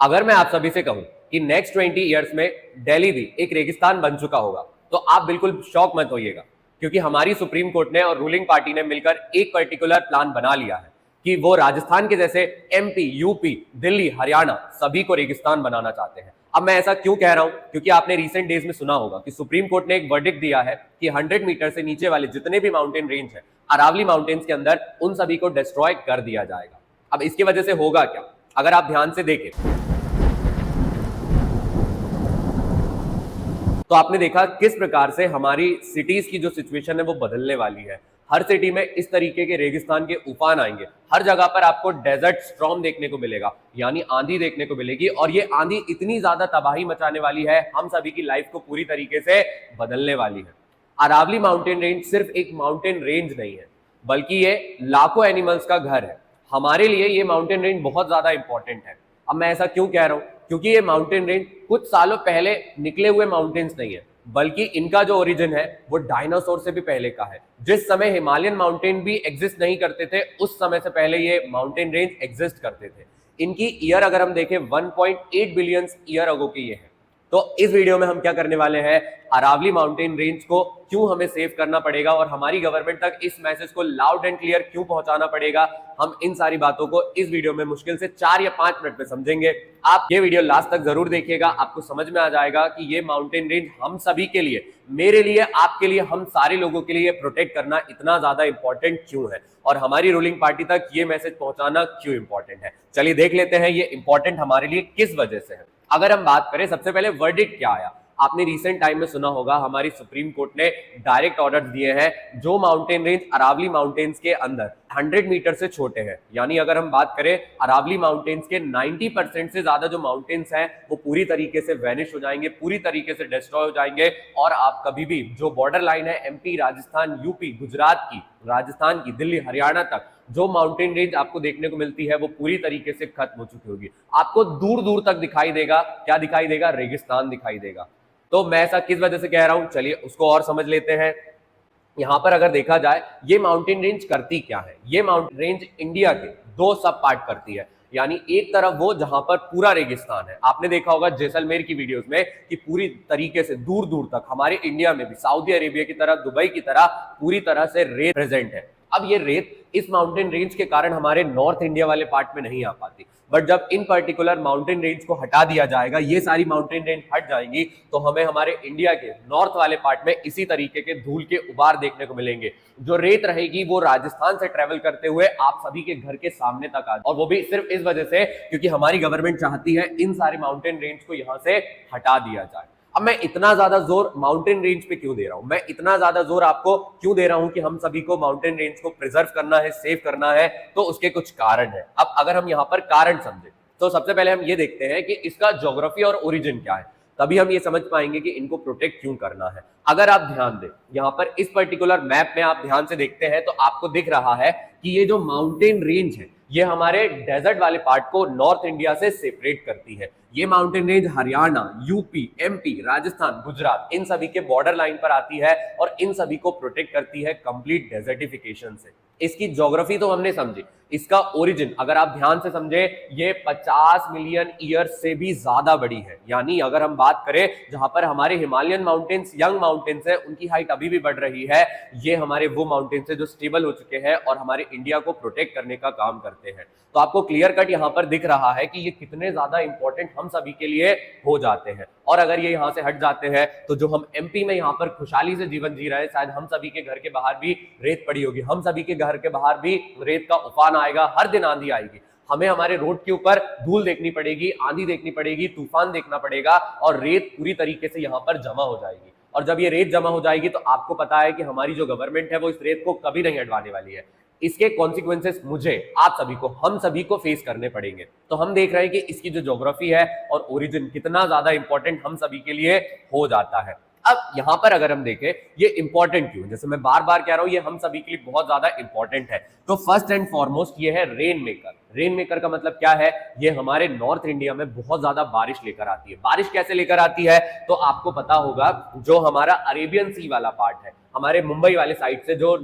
अगर मैं आप सभी से कहूं कि नेक्स्ट 20 ईयर्स में दिल्ली भी एक रेगिस्तान बन चुका होगा तो आप बिल्कुल शॉक मत होइएगा, क्योंकि हमारी सुप्रीम कोर्ट ने और रूलिंग पार्टी ने मिलकर एक पर्टिकुलर प्लान बना लिया है कि वो राजस्थान के जैसे एमपी, यूपी, दिल्ली, हरियाणा सभी को रेगिस्तान बनाना चाहते हैं। अब मैं ऐसा क्यों कह रहा हूं? क्योंकि आपने रिसेंट डेज में सुना होगा कि सुप्रीम कोर्ट ने एक वर्डिक्ट दिया है कि 100 मीटर से नीचे वाले जितने भी माउंटेन रेंज है अरावली माउंटेन्स के अंदर, उन सभी को डिस्ट्रॉय कर दिया जाएगा। अब इसकी वजह से होगा क्या? अगर आप ध्यान से देखें तो आपने देखा किस प्रकार से हमारी सिटीज की जो सिचुएशन है वो बदलने वाली है। हर सिटी में इस तरीके के रेगिस्तान के उफान आएंगे, हर जगह पर आपको डेजर्ट स्टॉर्म देखने को मिलेगा, यानी आंधी देखने को मिलेगी, और ये आंधी इतनी ज्यादा तबाही मचाने वाली है, हम सभी की लाइफ को पूरी तरीके से बदलने वाली है। अरावली माउंटेन रेंज सिर्फ एक माउंटेन रेंज नहीं है, बल्कि ये लाखों एनिमल्स का घर है। हमारे लिए ये माउंटेन रेंज बहुत ज्यादा इंपॉर्टेंट है। अब मैं ऐसा क्यों कह रहा हूं? क्योंकि ये माउंटेन रेंज कुछ सालों पहले निकले हुए माउंटेन्स नहीं है, बल्कि इनका जो ओरिजिन है वो डायनासोर से भी पहले का है। जिस समय हिमालयन माउंटेन भी एग्जिस्ट नहीं करते थे, उस समय से पहले ये माउंटेन रेंज एग्जिस्ट करते थे। इनकी ईयर अगर हम देखें 1.8 बिलियन ईयर अगो की ये है। तो इस वीडियो में हम क्या करने वाले हैं, अरावली माउंटेन रेंज को क्यों हमें सेव करना पड़ेगा और हमारी गवर्नमेंट तक इस मैसेज को लाउड एंड क्लियर क्यों पहुंचाना पड़ेगा, हम इन सारी बातों को इस वीडियो में मुश्किल से 4 या 5 मिनट में समझेंगे। आप ये वीडियो लास्ट तक जरूर देखिएगा, आपको समझ में आ जाएगा कि ये माउंटेन रेंज हम सभी के लिए, मेरे लिए, आपके लिए, हम सारे लोगों के लिए प्रोटेक्ट करना इतना ज्यादा इंपॉर्टेंट क्यों है और हमारी रूलिंग पार्टी तक ये मैसेज पहुंचाना क्यों इंपॉर्टेंट है। चलिए देख लेते हैं ये इंपॉर्टेंट हमारे लिए किस वजह से है। अगर हम बात करें, सबसे पहले वर्डिक्ट क्या आया। आपने रिसेंट टाइम में सुना होगा हमारी सुप्रीम कोर्ट ने डायरेक्ट ऑर्डर दिए हैं जो माउंटेन रेंज अरावली माउंटेन्स के अंदर 100 मीटर से छोटे हैं, यानी अगर हम बात करें अरावली माउंटेन्स के 90% से ज्यादा जो माउंटेन्स हैं वो पूरी तरीके से वैनिश हो जाएंगे, पूरी तरीके से डिस्ट्रॉय हो जाएंगे, और आप कभी भी जो बॉर्डर लाइन है एमपी, राजस्थान, यूपी, गुजरात की, राजस्थान की, दिल्ली, हरियाणा तक जो माउंटेन रेंज आपको देखने को मिलती है वो पूरी तरीके से खत्म हो चुकी होगी। आपको दूर दूर तक दिखाई देगा, क्या दिखाई देगा? रेगिस्तान दिखाई देगा। तो मैं ऐसा किस वजह से कह रहा हूं, चलिए उसको और समझ लेते हैं। यहां पर अगर देखा जाए ये माउंटेन रेंज करती क्या है, ये माउंटेन रेंज इंडिया के 2 सब पार्ट करती है। यानी एक तरफ वो जहां पर पूरा रेगिस्तान है, आपने देखा होगा जैसलमेर की वीडियोस में कि पूरी तरीके से दूर दूर तक हमारे इंडिया में भी सऊदी अरेबिया की तरह, दुबई की तरह पूरी तरह से रेत प्रेजेंट है। अब ये रेत इस माउंटेन रेंज के कारण हमारे नॉर्थ इंडिया वाले पार्ट में नहीं आ पाती, बट जब इन पर्टिकुलर माउंटेन रेंज को हटा दिया जाएगा, ये सारी माउंटेन रेंज हट जाएंगी, तो हमें हमारे इंडिया के नॉर्थ वाले पार्ट में इसी तरीके के धूल के उबार देखने को मिलेंगे। जो रेत रहेगी वो राजस्थान से ट्रेवल करते हुए आप सभी के घर के सामने तक आ, और वो भी सिर्फ इस वजह से क्योंकि हमारी गवर्नमेंट चाहती है इन सारे माउंटेन रेंज को यहां से हटा दिया जाए। अब मैं इतना ज्यादा जोर माउंटेन रेंज पे क्यों दे रहा हूं, मैं इतना ज्यादा जोर आपको क्यों दे रहा हूं कि हम सभी को माउंटेन रेंज को प्रिजर्व करना है, सेव करना है, तो उसके कुछ कारण है। अब अगर हम यहां पर कारण समझे तो सबसे पहले हम ये देखते हैं कि इसका ज्योग्राफी और ओरिजिन क्या है, तभी हम ये समझ पाएंगे कि इनको प्रोटेक्ट क्यों करना है। अगर आप ध्यान दें यहां पर इस पर्टिकुलर मैप में आप ध्यान से देखते हैं तो आपको दिख रहा है कि ये जो माउंटेन रेंज है ये हमारे डेजर्ट वाले पार्ट को नॉर्थ इंडिया से सेपरेट करती है। ये mountain range Haryana, UP, MP, Rajasthan, Gujarat इन सभी के बॉर्डर लाइन पर आती है और इन सभी को प्रोटेक्ट करती है कंप्लीट डेजर्टिफिकेशन से। इसकी ज्योग्राफी तो हमने समझी, इसका ओरिजिन अगर आप ध्यान से समझे ये 50 मिलियन ईयर से भी ज्यादा बड़ी है। यानी अगर हम बात करें जहां पर हमारे हिमालयन माउंटेन्स, यंग माउंटेन्स है, उनकी हाइट अभी भी बढ़ रही है, ये हमारे वो माउंटेन्स है जो स्टेबल हो चुके हैं और हमारे इंडिया को प्रोटेक्ट करने का काम करते हैं। तो आपको क्लियर कट यहां पर दिख रहा है कि ये कितने ज्यादा इंपॉर्टेंट हम सभी के लिए हो जाते हैं। और अगर ये यहां से हट जाते हैं तो जो हम एमपी में यहां पर खुशहाली से जीवन जी रहे हैं, शायद हम सभी के घर के बाहर भी रेत पड़ी होगी, हम सभी के घर के बाहर भी रेत का उफान आएगा, हर दिन आंधी आएगी, हमें हमारे रोड के ऊपर धूल देखनी पड़ेगी, आंधी देखनी पड़ेगी, तूफान देखना पड़ेगा, और रेत पूरी तरीके से यहां पर जमा हो जाएगी। और जब ये रेत जमा हो जाएगी तो आपको पता है कि हमारी जो गवर्नमेंट है वो इस रेत को कभी नहीं हटवाने वाली है। इसके कॉन्सिक्वेंसेस मुझे, आप सभी को, हम सभी को फेस करने पड़ेंगे। तो हम देख रहे हैं कि इसकी जो ज्योग्राफी है और ओरिजिन कितना ज्यादा इंपॉर्टेंट हम सभी के लिए हो जाता है। अब यहां पर अगर हम देखें ये इंपॉर्टेंट क्यों, जैसे मैं बार बार कह रहा हूं ये हम सभी के लिए बहुत ज्यादा इंपॉर्टेंट है। तो फर्स्ट एंड फॉरमोस्ट ये है रेन मेकर। रेन मेकर का मतलब क्या है, ये हमारे नॉर्थ इंडिया में बहुत ज्यादा बारिश लेकर आती है। बारिश कैसे लेकर आती है तो आपको पता होगा जो हमारा अरेबियन सी वाला पार्ट है, हमारे मुंबई वाले साइड से जो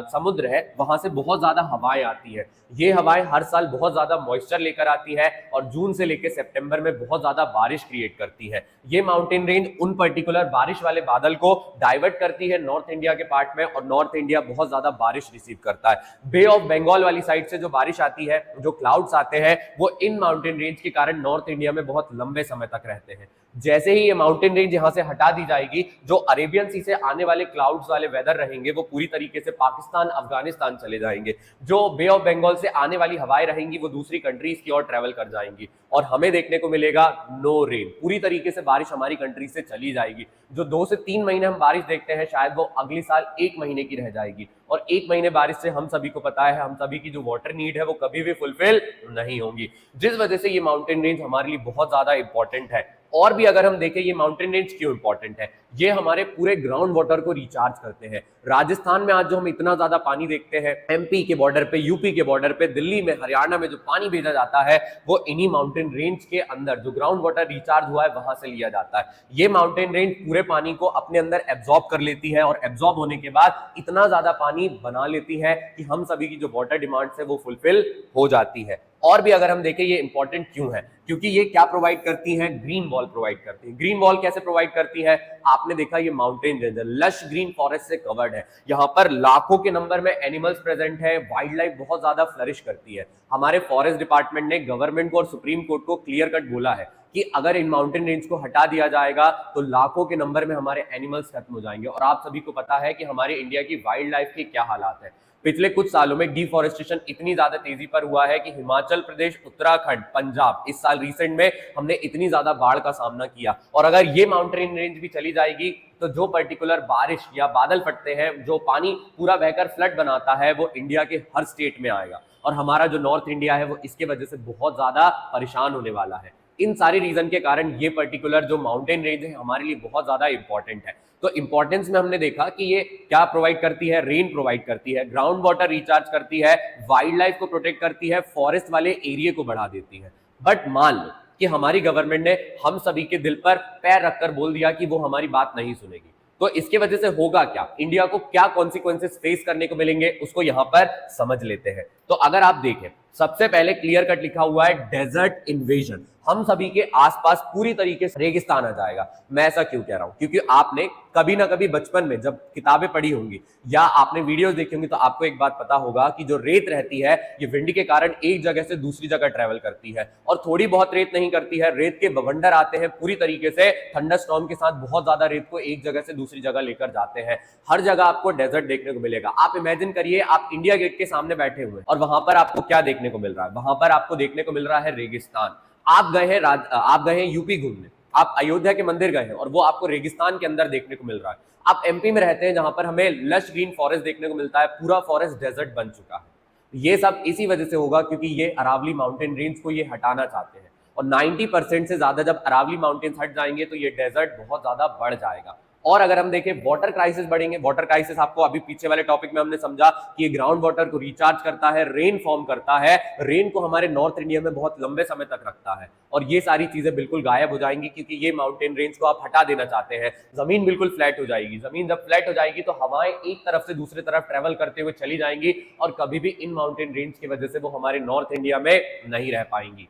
समुद्र है वहां से बहुत ज्यादा हवाएं आती है, ये हवाएं हर साल बहुत ज्यादा मॉइस्चर लेकर आती है और जून से लेकर सितंबर में बहुत ज्यादा बारिश क्रिएट करती है। ये माउंटेन रेंज उन पर्टिकुलर बारिश वाले बादल को डाइवर्ट करती है नॉर्थ इंडिया के पार्ट में, और नॉर्थ इंडिया बहुत ज्यादा बारिश रिसीव करता है। बे ऑफ बंगाल वाली साइड से जो बारिश आती है, जो क्लाउड्स आते हैं, वो इन माउंटेन रेंज के कारण नॉर्थ इंडिया में बहुत लंबे समय तक रहते हैं। जैसे ही ये माउंटेन रेंज यहां से हटा दी जाएगी, जो अरेबियन सी से आने वाले क्लाउड्स वाले वेदर रहेंगे वो पूरी तरीके से पाकिस्तान अफगानिस्तान चले जाएंगे। जो बे ऑफ बंगाल से आने वाली हवाएं रहेंगी वो दूसरी कंट्रीज की ओर ट्रेवल कर जाएंगी और हमें देखने को मिलेगा नो रेन। पूरी तरीके से बारिश हमारी कंट्री से चली जाएगी। जो 2 से 3 महीने हम बारिश देखते हैं, शायद वो अगले साल 1 महीने की रह जाएगी। और 1 महीने बारिश से हम सभी को पता है, हम सभी की जो वाटर नीड है वो कभी भी फुलफिल नहीं होंगी, जिस वजह से ये माउंटेन रेंज हमारे लिए बहुत ज्यादा इंपॉर्टेंट है। और भी अगर हम देखें ये माउंटेन रेंज क्यों इंपॉर्टेंट है, ये हमारे पूरे ग्राउंड वाटर को रिचार्ज करते हैं। राजस्थान में आज जो हम इतना ज्यादा पानी देखते हैं, एमपी के बॉर्डर पे, यूपी के बॉर्डर पे, दिल्ली में, हरियाणा में जो पानी भेजा जाता है वो इन्हीं माउंटेन रेंज के अंदर जो ग्राउंड वाटर रिचार्ज हुआ है वहां से लिया जाता है। ये माउंटेन रेंज पूरे पानी को अपने अंदर एब्जॉर्ब कर लेती है और एब्जॉर्ब होने के बाद इतना ज्यादा पानी बना लेती है कि हम सभी की जो वाटर डिमांड्स है वो फुलफिल हो जाती है। और भी अगर हम देखें ये इंपॉर्टेंट क्यों है, क्योंकि ये क्या प्रोवाइड करती हैं, ग्रीन वॉल प्रोवाइड करती है। ग्रीन वॉल कैसे प्रोवाइड करती है, आपने देखा ये mountain range lush green forest से कवर्ड है। यहाँ पर लाखों के नंबर में एनिमल्स प्रेजेंट है, वाइल्ड लाइफ बहुत ज्यादा फ्लरिश करती है। हमारे फॉरेस्ट डिपार्टमेंट ने गवर्नमेंट को और सुप्रीम कोर्ट को क्लियर कट बोला है कि अगर इन माउंटेन रेंज को हटा दिया जाएगा तो लाखों के नंबर में हमारे एनिमल्स खत्म हो जाएंगे। और आप सभी को पता है कि हमारे इंडिया की वाइल्ड लाइफ के क्या हालात है। पिछले कुछ सालों में डिफॉरेस्टेशन इतनी ज्यादा तेजी पर हुआ है कि हिमाचल प्रदेश, उत्तराखंड, पंजाब, इस साल रिसेंट में हमने इतनी ज्यादा बाढ़ का सामना किया। और अगर ये माउंटेन रेंज भी चली जाएगी तो जो पर्टिकुलर बारिश या बादल फटते हैं, जो पानी पूरा बहकर फ्लड बनाता है, वो इंडिया के हर स्टेट में आएगा और हमारा जो नॉर्थ इंडिया है वो इसके वजह से बहुत ज्यादा परेशान होने वाला है। इन सारे रीजन के कारण ये पर्टिकुलर जो माउंटेन रेंज है हमारे लिए बहुत ज्यादा इंपॉर्टेंट है। तो इंपॉर्टेंस में हमने देखा कि ये क्या प्रोवाइड करती है, रेन प्रोवाइड करती है, ग्राउंड वाटर रिचार्ज करती है, वाइल्ड लाइफ को प्रोटेक्ट करती है, फॉरेस्ट वाले एरिया को बढ़ा देती है। बट मान लो कि हमारी गवर्नमेंट ने हम सभी के दिल पर पैर रखकर बोल दिया कि वो हमारी बात नहीं सुनेगी, तो इसके वजह से होगा क्या, इंडिया को क्या कॉन्सिक्वेंसेस फेस करने को मिलेंगे, उसको यहां पर समझ लेते हैं। तो अगर आप देखें, सबसे पहले क्लियर कट लिखा हुआ है डेजर्ट इन्वेजन। हम सभी के आसपास पूरी तरीके से रेगिस्तान आ जाएगा। मैं ऐसा क्यों कह रहा हूं, क्योंकि आपने कभी ना कभी बचपन में जब किताबें पढ़ी होंगी या आपने वीडियोस देखी होंगी तो आपको एक बात पता होगा कि जो रेत रहती है ये विंड के कारण एक जगह से दूसरी जगह ट्रेवल करती है। और थोड़ी बहुत रेत नहीं करती है, रेत के बवंडर आते हैं पूरी तरीके से थंडरस्टॉर्म के साथ, बहुत ज्यादा रेत को एक जगह से दूसरी जगह लेकर जाते हैं। हर जगह आपको डेजर्ट देखने को मिलेगा। आप इमेजिन करिए, आप इंडिया गेट के सामने बैठे हुए और वहां पर आपको क्या देखने को मिल रहा है, वहां पर आपको देखने को मिल रहा है रेगिस्तान। आप गए हैं यूपी घूमने, आप अयोध्या के मंदिर गए हैं और वो आपको रेगिस्तान के अंदर देखने को मिल रहा है। आप एमपी में रहते हैं जहां पर हमें लश ग्रीन फॉरेस्ट देखने को मिलता है, पूरा फॉरेस्ट डेजर्ट बन चुका है। ये सब इसी वजह से होगा क्योंकि ये अरावली माउंटेन रेंज को ये हटाना चाहते हैं और 90% से ज्यादा जब अरावली माउंटेन्स हट जाएंगे तो ये डेजर्ट बहुत ज्यादा बढ़ जाएगा। और अगर हम देखें वाटर क्राइसिस बढ़ेंगे, वाटर क्राइसिस आपको अभी पीछे वाले टॉपिक में हमने समझा कि ये ग्राउंड वाटर को रिचार्ज करता है, रेन फॉर्म करता है, रेन को हमारे नॉर्थ इंडिया में बहुत लंबे समय तक रखता है। और ये सारी चीजें बिल्कुल गायब हो जाएंगी क्योंकि ये माउंटेन रेंज को आप हटा देना चाहते हैं। जमीन बिल्कुल फ्लैट हो जाएगी। जमीन जब फ्लैट हो जाएगी तो हवाएं एक तरफ से दूसरी तरफ ट्रेवल करते हुए चली जाएंगी और कभी भी इन माउंटेन रेंज की वजह से वो हमारे नॉर्थ इंडिया में नहीं रह पाएंगी।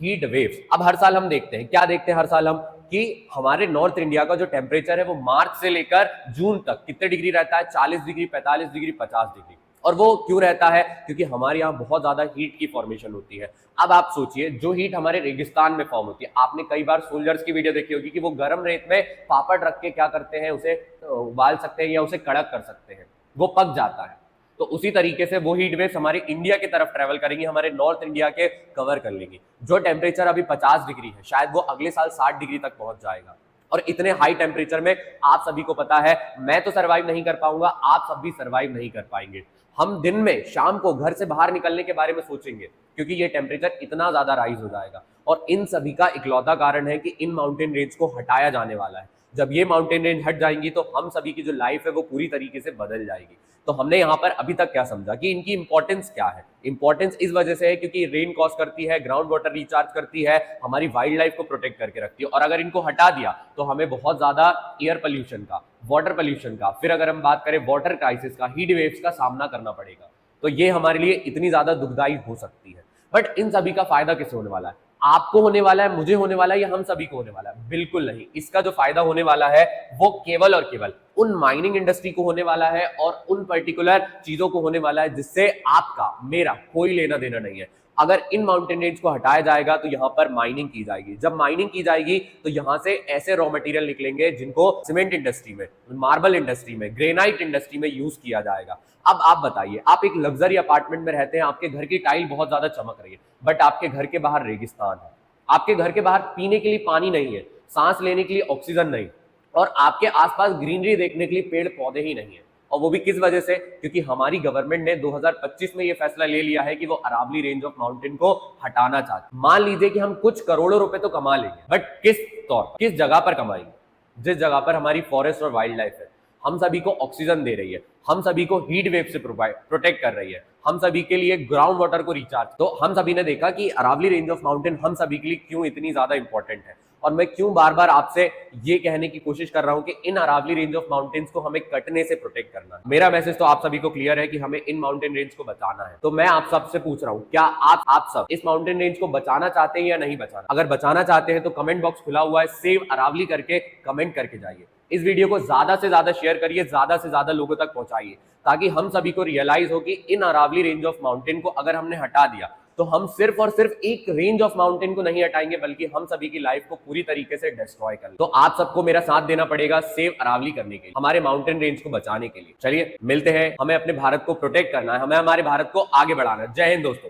हीट वेव्स अब हर साल हम देखते हैं, क्या देखते हैं हर साल हम, कि हमारे नॉर्थ इंडिया का जो टेम्परेचर है वो मार्च से लेकर जून तक कितने डिग्री रहता है, 40 डिग्री, 45 डिग्री, 50 डिग्री। और वो क्यों रहता है, क्योंकि हमारे यहाँ बहुत ज्यादा हीट की फॉर्मेशन होती है। अब आप सोचिए, जो हीट हमारे रेगिस्तान में फॉर्म होती है, आपने कई बार सोल्जर्स की वीडियो देखी होगी कि वो गर्म रेत में पापड़ रख के क्या करते हैं, उसे उबाल सकते हैं या उसे कड़क कर सकते हैं, वो पक जाता है। तो उसी तरीके से वो हीट वेव्स हमारे इंडिया की तरफ ट्रेवल करेंगी, हमारे नॉर्थ इंडिया के कवर कर लेंगी। जो टेम्परेचर अभी 50 डिग्री है, शायद वो अगले साल 60 डिग्री तक पहुंच जाएगा। और इतने हाई टेम्परेचर में आप सभी को पता है मैं तो सर्वाइव नहीं कर पाऊंगा, आप सब भी सर्वाइव नहीं कर पाएंगे। हम दिन में शाम को घर से बाहर निकलने के बारे में सोचेंगे क्योंकि ये टेम्परेचर इतना ज्यादा राइज हो जाएगा। और इन सभी का इकलौता कारण है कि इन माउंटेन रेंज को हटाया जाने वाला है। जब ये माउंटेन रेंज हट जाएंगी तो हम सभी की जो लाइफ है वो पूरी तरीके से बदल जाएगी। तो हमने यहाँ पर अभी तक क्या समझा कि इनकी इंपॉर्टेंस क्या है। इंपॉर्टेंस इस वजह से है क्योंकि रेन कॉज करती है, ग्राउंड वाटर रिचार्ज करती है, हमारी वाइल्ड लाइफ को प्रोटेक्ट करके रखती है। और अगर इनको हटा दिया तो हमें बहुत ज्यादा एयर पोल्यूशन का, वाटर पोल्यूशन का, फिर अगर हम बात करें वाटर क्राइसिस का, हीट वेव्स का सामना करना पड़ेगा। तो ये हमारे लिए इतनी ज्यादा दुखदाई हो सकती है। बट इन सभी का फायदा किसे होने वाला है? आपको होने वाला है, मुझे होने वाला है, या हम सभी को होने वाला है? बिल्कुल नहीं। इसका जो फायदा होने वाला है वो केवल और केवल उन माइनिंग इंडस्ट्री को होने वाला है और उन पर्टिकुलर चीजों को होने वाला है जिससे आपका मेरा कोई लेना देना नहीं है। अगर इन माउंटेन रेंज को हटाया जाएगा तो यहाँ पर माइनिंग की जाएगी। जब माइनिंग की जाएगी तो यहाँ से ऐसे रॉ मटेरियल निकलेंगे जिनको सीमेंट इंडस्ट्री में, मार्बल इंडस्ट्री में, ग्रेनाइट इंडस्ट्री में यूज किया जाएगा। अब आप बताइए, आप एक लग्जरी अपार्टमेंट में रहते हैं, आपके घर की टाइल बहुत ज्यादा चमक रही है, बट आपके घर के बाहर रेगिस्तान है, आपके घर के बाहर पीने के लिए पानी नहीं है, सांस लेने के लिए ऑक्सीजन नहीं, और आपके आसपास ग्रीनरी देखने के लिए पेड़ पौधे ही नहीं है। और वो भी किस वजह से? क्योंकि हमारी गवर्नमेंट ने 2025 में ये फैसला ले लिया है कि वो अरावली रेंज ऑफ माउंटेन को हटाना चाहती है। मान लीजिए कि हम कुछ करोड़ों रुपए तो कमा लेंगे, बट किस तौर पर, किस जगह पर कमाएंगे? जिस जगह पर हमारी फॉरेस्ट और वाइल्ड लाइफ है, हम सभी को ऑक्सीजन दे रही है, हम सभी को हीट वेव से प्रोटेक्ट कर रही है, हम सभी के लिए ग्राउंड वाटर को रिचार्ज। तो हम सभी ने देखा कि अरावली रेंज ऑफ माउंटेन हम सभी के लिए क्यों इतनी ज्यादा इंपॉर्टेंट है। और मैं क्यों बार बार आपसे ये कहने की कोशिश कर रहा हूं कि इन अरावली रेंज ऑफ माउंटेन्स को हमें कटने से प्रोटेक्ट करना है। मेरा मैसेज तो आप सभी को क्लियर है कि हमें इन माउंटेन रेंज को बचाना है। तो मैं आप सबसे पूछ रहा हूं, क्या आप सब इस माउंटेन रेंज को बचाना चाहते हैं या नहीं बचाना? अगर बचाना चाहते हैं तो कमेंट बॉक्स खुला हुआ है, सेव अरावली करके कमेंट करके जाइए। इस वीडियो को ज्यादा से ज्यादा शेयर करिए, ज्यादा से ज्यादा लोगों तक पहुंचाइए, ताकि हम सभी को रियलाइज हो कि इन अरावली रेंज ऑफ माउंटेन को अगर हमने हटा दिया तो हम सिर्फ और सिर्फ एक रेंज ऑफ माउंटेन को नहीं हटाएंगे, बल्कि हम सभी की लाइफ को पूरी तरीके से डिस्ट्रॉय कर। तो आप सबको मेरा साथ देना पड़ेगा सेव अरावली करने के लिए, हमारे माउंटेन रेंज को बचाने के लिए। चलिए मिलते हैं, हमें अपने भारत को प्रोटेक्ट करना है, हमें हमारे भारत को आगे बढ़ाना है। जय हिंद दोस्तों।